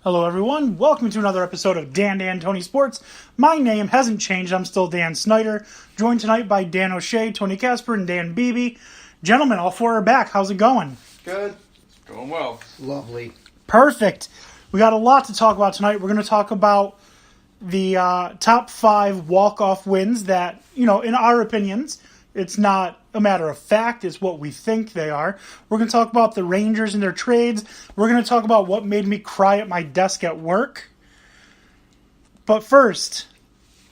Hello, everyone. Welcome to another episode of Dan Tony Sports. My name hasn't changed. I'm still Dan Snyder, joined tonight by Dan O'Shea, Tony Casper, and Dan Beebe. Gentlemen, all four are back. How's it going? Good. It's going well. Lovely. Perfect. We got a lot to talk about tonight. We're going to talk about the top 5 walk-off wins that, in our opinions, it's not a matter of fact, it's what we think they are. We're going to talk about the Rangers and their trades. We're going to talk about what made me cry at my desk at work. But first,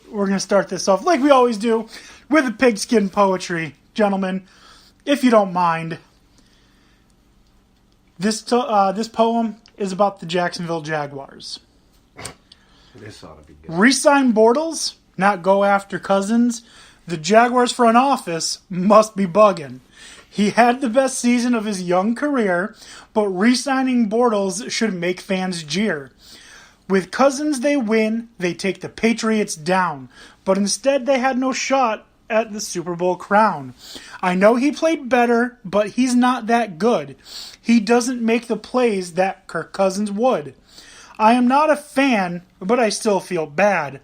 we're going to start this off, like we always do, with the pigskin poetry. Gentlemen, if you don't mind, this poem is about the Jacksonville Jaguars. This ought to be good. Resign Bortles, not go after Cousins. The Jaguars front office must be bugging. He had the best season of his young career, but re-signing Bortles should make fans jeer. With Cousins they win, they take the Patriots down, but instead they had no shot at the Super Bowl crown. I know he played better, but he's not that good. He doesn't make the plays that Kirk Cousins would. I am not a fan, but I still feel bad.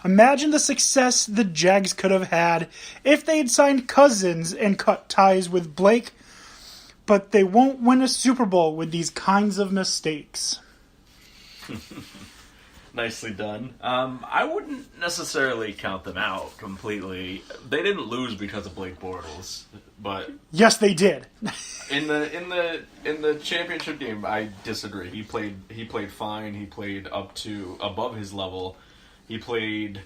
Imagine the success the Jags could have had if they had signed Cousins and cut ties with Blake, but they won't win a Super Bowl with these kinds of mistakes. Nicely done. I wouldn't necessarily count them out completely. They didn't lose because of Blake Bortles, but yes, they did. in the championship game, I disagree. He played fine. He played above his level. He played,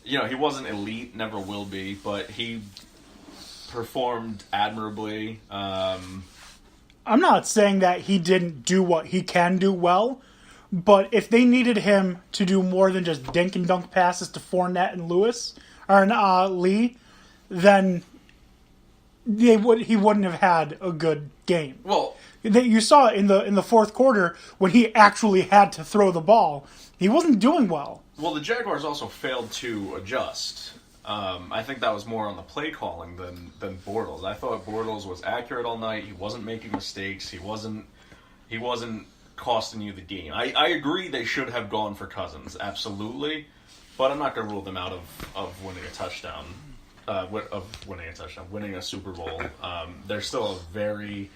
he wasn't elite, never will be, but he performed admirably. I'm not saying that he didn't do what he can do well. But if they needed him to do more than just dink and dunk passes to Fournette and Lee, then he wouldn't have had a good game. Well, you saw it in the fourth quarter when he actually had to throw the ball. He wasn't doing well. Well, the Jaguars also failed to adjust. I think that was more on the play calling than Bortles. I thought Bortles was accurate all night. He wasn't making mistakes. He wasn't costing you the game. I agree they should have gone for Cousins, absolutely, but I'm not going to rule them out of winning a touchdown, winning a Super Bowl. They're still a very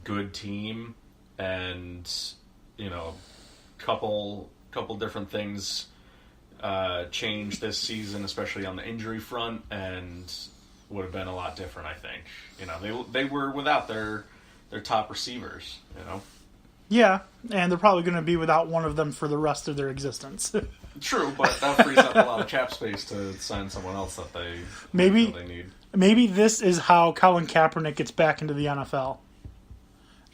good team, and couple different things changed this season, especially on the injury front, and would have been a lot different. I think they were without their top receivers. Yeah, and they're probably going to be without one of them for the rest of their existence. True, but that frees up a lot of cap space to sign someone else that they need. Maybe this is how Colin Kaepernick gets back into the NFL.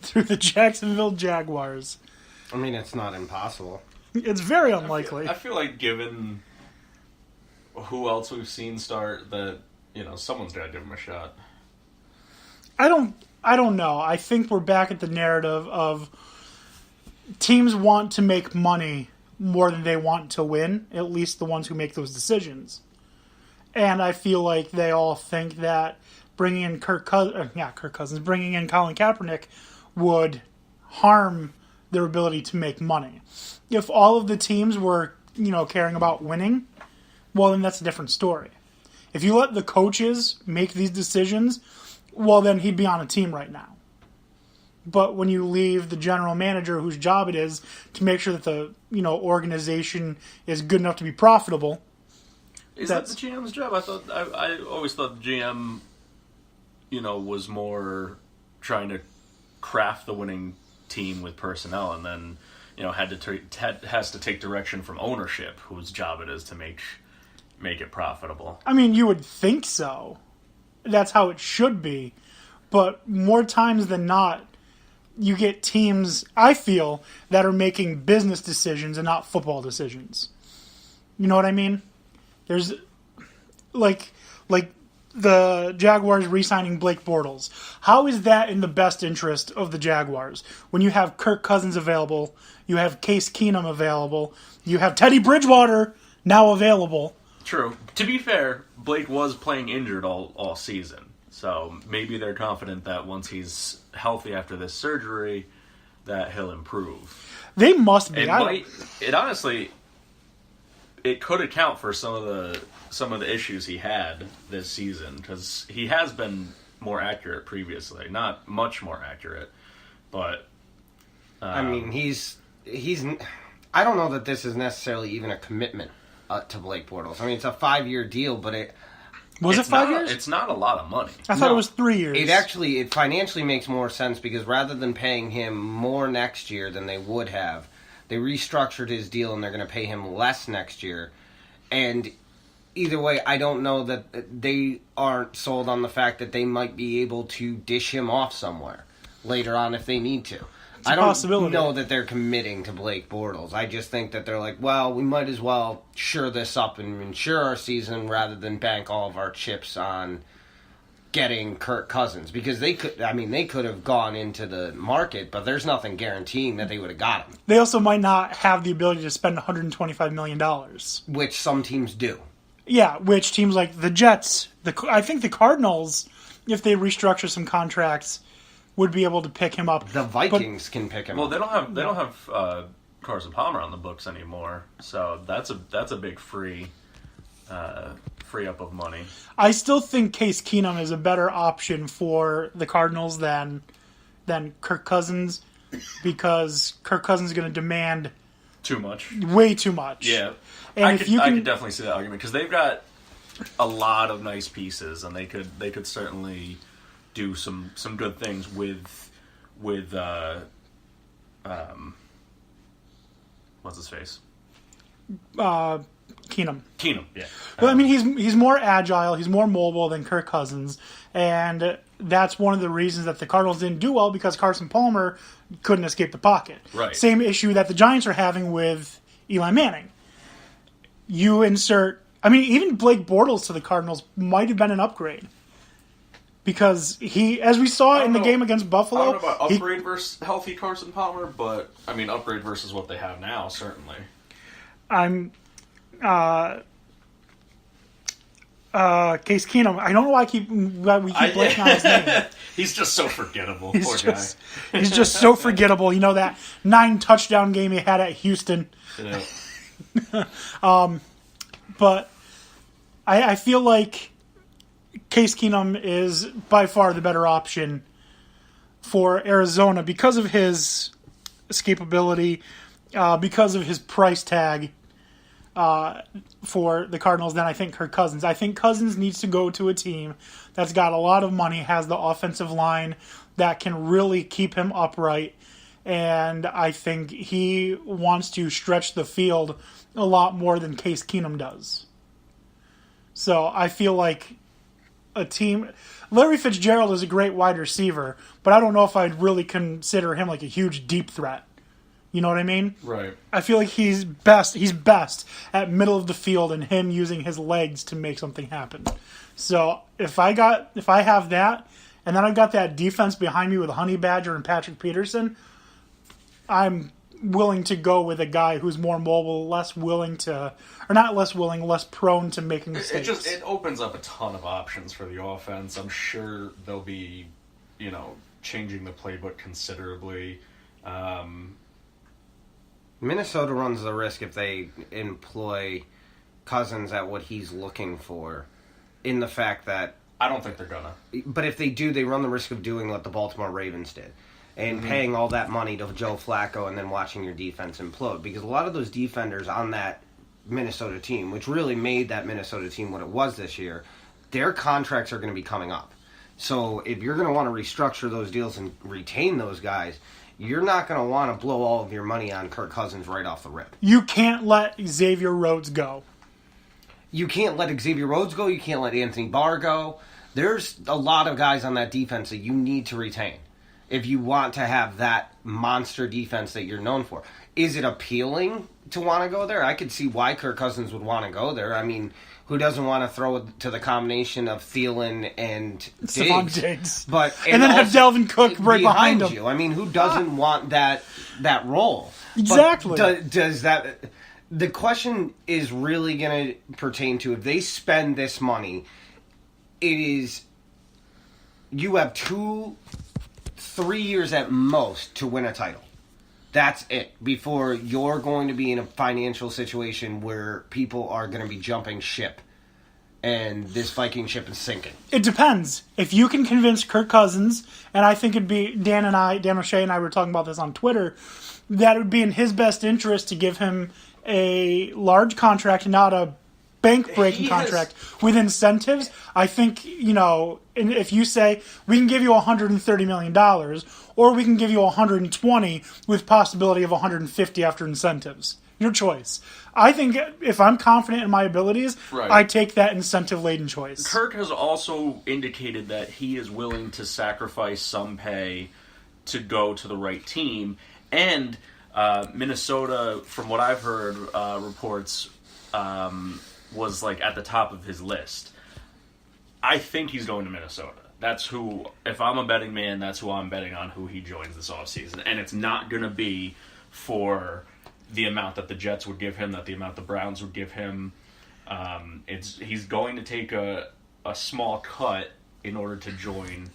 Through the Jacksonville Jaguars. I mean, it's not impossible. It's very unlikely. I feel like given who else we've seen start, that someone's got to give him a shot. I don't know. I think we're back at the narrative of teams want to make money more than they want to win, at least the ones who make those decisions. And I feel like they all think that bringing in bringing in Colin Kaepernick would harm their ability to make money. If all of the teams were, caring about winning, well, then that's a different story. If you let the coaches make these decisions, well, then he'd be on a team right now. But when you leave the general manager, whose job it is to make sure that the organization is good enough to be profitable, is that the GM's job? I always thought the GM, was more trying to craft the winning team with personnel, and then has to take direction from ownership, whose job it is to make it profitable. I mean, you would think so. That's how it should be. But more times than not, you get teams, I feel, that are making business decisions and not football decisions. You know what I mean? There's, like the Jaguars re-signing Blake Bortles. How is that in the best interest of the Jaguars? When you have Kirk Cousins available, you have Case Keenum available, you have Teddy Bridgewater now available. True. To be fair, Blake was playing injured all season. So maybe they're confident that once he's healthy after this surgery, that he'll improve. They must be. It could account for some of the issues he had this season, because he has been more accurate previously, not much more accurate, but I mean, he's. I don't know that this is necessarily even a commitment to Blake Bortles. I mean, it's a 5-year deal, but it 5 years? It's not a lot of money. I thought it was 3 years. It financially makes more sense because rather than paying him more next year than they would have, they restructured his deal and they're going to pay him less next year. And either way, I don't know that they aren't sold on the fact that they might be able to dish him off somewhere later on if they need to. I don't know that they're committing to Blake Bortles. I just think that they're like, well, we might as well shore this up and ensure our season rather than bank all of our chips on getting Kirk Cousins. Because they could have gone into the market, but there's nothing guaranteeing that they would have got him. They also might not have the ability to spend $125 million. Which some teams do. Yeah, which teams like the Jets, I think the Cardinals, if they restructure some contracts, would be able to pick him up. The Vikings can pick him up. Well, they don't have Carson Palmer on the books anymore, so that's a big free up of money. I still think Case Keenum is a better option for the Cardinals than Kirk Cousins, because Kirk Cousins is going to demand too much, way too much. Yeah, and I could definitely see that argument because they've got a lot of nice pieces, and they could certainly do some good things with what's his face? Keenum. Yeah. But I mean, he's more agile, he's more mobile than Kirk Cousins, and that's one of the reasons that the Cardinals didn't do well, because Carson Palmer couldn't escape the pocket. Right. Same issue that the Giants are having with Eli Manning. You insert, I mean, even Blake Bortles to the Cardinals might have been an upgrade. Because he, as we saw in the game against Buffalo... I don't know about upgrade versus healthy Carson Palmer, but, I mean, upgrade versus what they have now, certainly. Case Keenum, I don't know why we keep blanking on his name. He's just so forgettable, poor guy. He's just so forgettable. You know, that 9-touchdown game he had at Houston. Yeah. But I feel like Case Keenum is by far the better option for Arizona because of his escapability, because of his price tag for the Cardinals than I think Kirk Cousins. I think Cousins needs to go to a team that's got a lot of money, has the offensive line that can really keep him upright, and I think he wants to stretch the field a lot more than Case Keenum does. So I feel like a team... Larry Fitzgerald is a great wide receiver, but I don't know if I'd really consider him like a huge deep threat. You know what I mean? Right. I feel like he's best at middle of the field and him using his legs to make something happen. So if I have that, and then I've got that defense behind me with Honey Badger and Patrick Peterson, I'm willing to go with a guy who's more mobile, less prone to making mistakes. It opens up a ton of options for the offense. I'm sure they'll be, changing the playbook considerably. Minnesota runs the risk if they employ Cousins at what he's looking for, in the fact that... I don't think they're gonna. But if they do, they run the risk of doing what the Baltimore Ravens did. And paying all that money to Joe Flacco and then watching your defense implode. Because a lot of those defenders on that Minnesota team, which really made that Minnesota team what it was this year, their contracts are going to be coming up. So if you're going to want to restructure those deals and retain those guys, you're not going to want to blow all of your money on Kirk Cousins right off the rip. You can't let Xavier Rhodes go. You can't let Xavier Rhodes go. You can't let Anthony Barr go. There's a lot of guys on that defense that you need to retain if you want to have that monster defense that you're known for. Is it appealing to want to go there? I could see why Kirk Cousins would want to go there. I mean, who doesn't want to throw it to the combination of Thielen and Diggs? And then have Dalvin Cook right behind him. You. I mean, who doesn't want that role? Exactly. Does that... The question is really going to pertain to if they spend this money, it is... You have 3 years at most to win a title. That's it. Before you're going to be in a financial situation where people are going to be jumping ship. And this Viking ship is sinking. It depends. If you can convince Kirk Cousins, and I think it'd be Dan O'Shea and I were talking about this on Twitter, that it would be in his best interest to give him a large contract, not a bank-breaking contract with incentives. I think, if you say, we can give you $130 million, or we can give you $120 with possibility of $150 after incentives. Your choice. I think if I'm confident in my abilities, right. I take that incentive-laden choice. Kirk has also indicated that he is willing to sacrifice some pay to go to the right team. And Minnesota, from what I've heard, reports was like at the top of his list. I think he's going to Minnesota. That's who, if I'm a betting man, that's who I'm betting on who he joins this offseason. And it's not going to be for the amount that the Jets would give him, that the amount the Browns would give him. He's going to take a small cut in order to join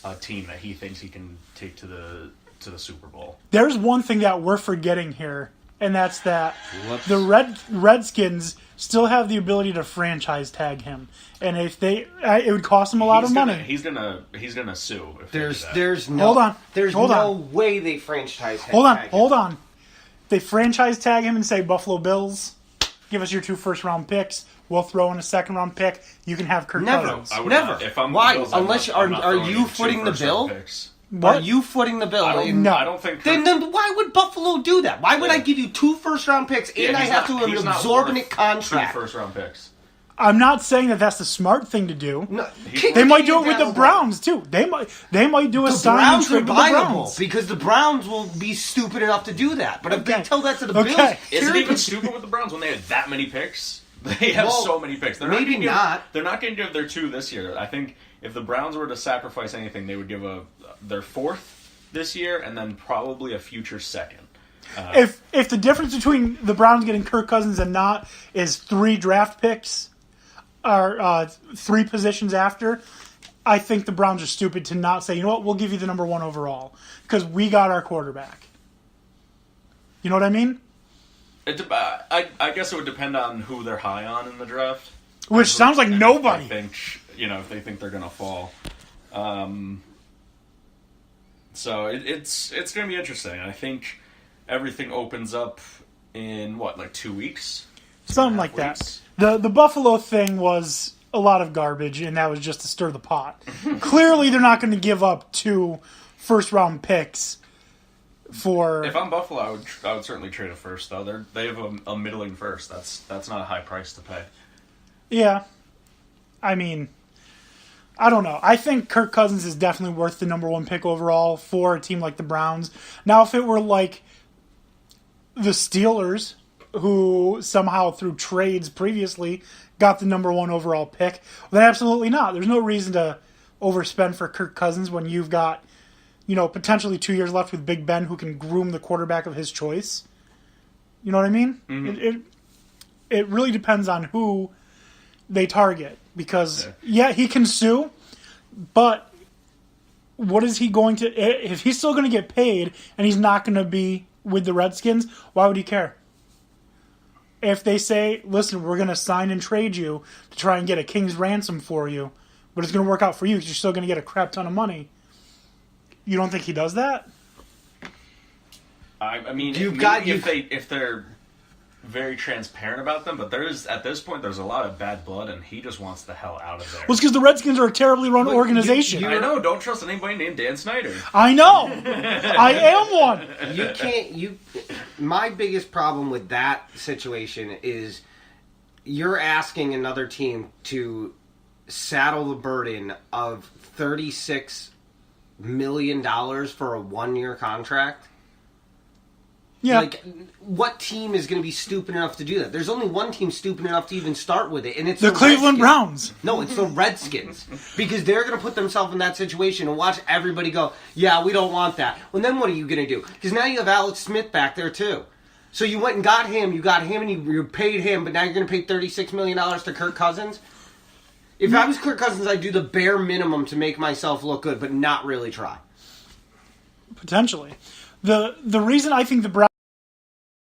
a team that he thinks he can take to the Super Bowl. There's one thing that we're forgetting here, and that's that the Redskins still have the ability to franchise tag him, and if it would cost him a lot of money. He's gonna sue. If there's no way they franchise him. Hold on. They franchise tag him and say, Buffalo Bills, give us your 2 first-round picks. We'll throw in a 2nd-round pick. You can have Kirk Cousins. Never. If I'm Why? Bills, Unless are you footing the bill? What? Are you footing the bill? No. I don't think. Then why would Buffalo do that? Why would I give you 2 first-round picks and I have to an exorbitant contract? 2 first-round picks. I'm not saying that that's the smart thing to do. No, they might do it with the Browns too. They might do a sign and trade with the Browns because the Browns will be stupid enough to do that. But if they tell that to the Bills, is it even stupid with the Browns when they have that many picks? They have so many picks. They're maybe not. They're not going to give their 2 this year. I think if the Browns were to sacrifice anything, they would give their 4th this year and then probably a future 2nd. If the difference between the Browns getting Kirk Cousins and not is 3 draft picks. Or 3 positions after, I think the Browns are stupid to not say, you know what, we'll give you the number 1 overall because we got our quarterback. You know what I mean? I guess it would depend on who they're high on in the draft. Which sounds like nobody. If they think they're going to fall. So it's going to be interesting. I think everything opens up in, 2 weeks? Something like that. The Buffalo thing was a lot of garbage, and that was just to stir the pot. Clearly, they're not going to give up 2 first-round picks for... If I'm Buffalo, I would certainly trade a first, though. They have a middling first. That's not a high price to pay. Yeah. I mean, I don't know. I think Kirk Cousins is definitely worth the number 1 pick overall for a team like the Browns. Now, if it were like the Steelers, who somehow through trades previously got the number 1 overall pick, well, then absolutely not. There's no reason to overspend for Kirk Cousins when you've got, potentially 2 years left with Big Ben who can groom the quarterback of his choice. You know what I mean? Mm-hmm. It really depends on who they target because, he can sue, but what is he going to... If he's still going to get paid and he's not going to be with the Redskins, why would he care? If they say, listen, we're going to sign and trade you to try and get a king's ransom for you, but it's going to work out for you because you're still going to get a crap ton of money, you don't think he does that? I mean, if they're very transparent about them, but at this point, there's a lot of bad blood, and he just wants the hell out of there. Well, it's because the Redskins are a terribly run organization. I know. Don't trust anybody named Dan Snyder. I know. I am one. My biggest problem with that situation is you're asking another team to saddle the burden of $36 million for a 1-year contract. Yeah. Like, what team is going to be stupid enough to do that? There's only one team stupid enough to even start with it, and it's the Cleveland Browns. No, it's the Redskins. Because they're going to put themselves in that situation and watch everybody go, yeah, we don't want that. Well, then what are you going to do? Because now you have Alex Smith back there, too. So you went and got him, and you paid him, but now you're going to pay $36 million to Kirk Cousins? If I was Kirk Cousins, I'd do the bare minimum to make myself look good, but not really try. Potentially. The reason I think the Browns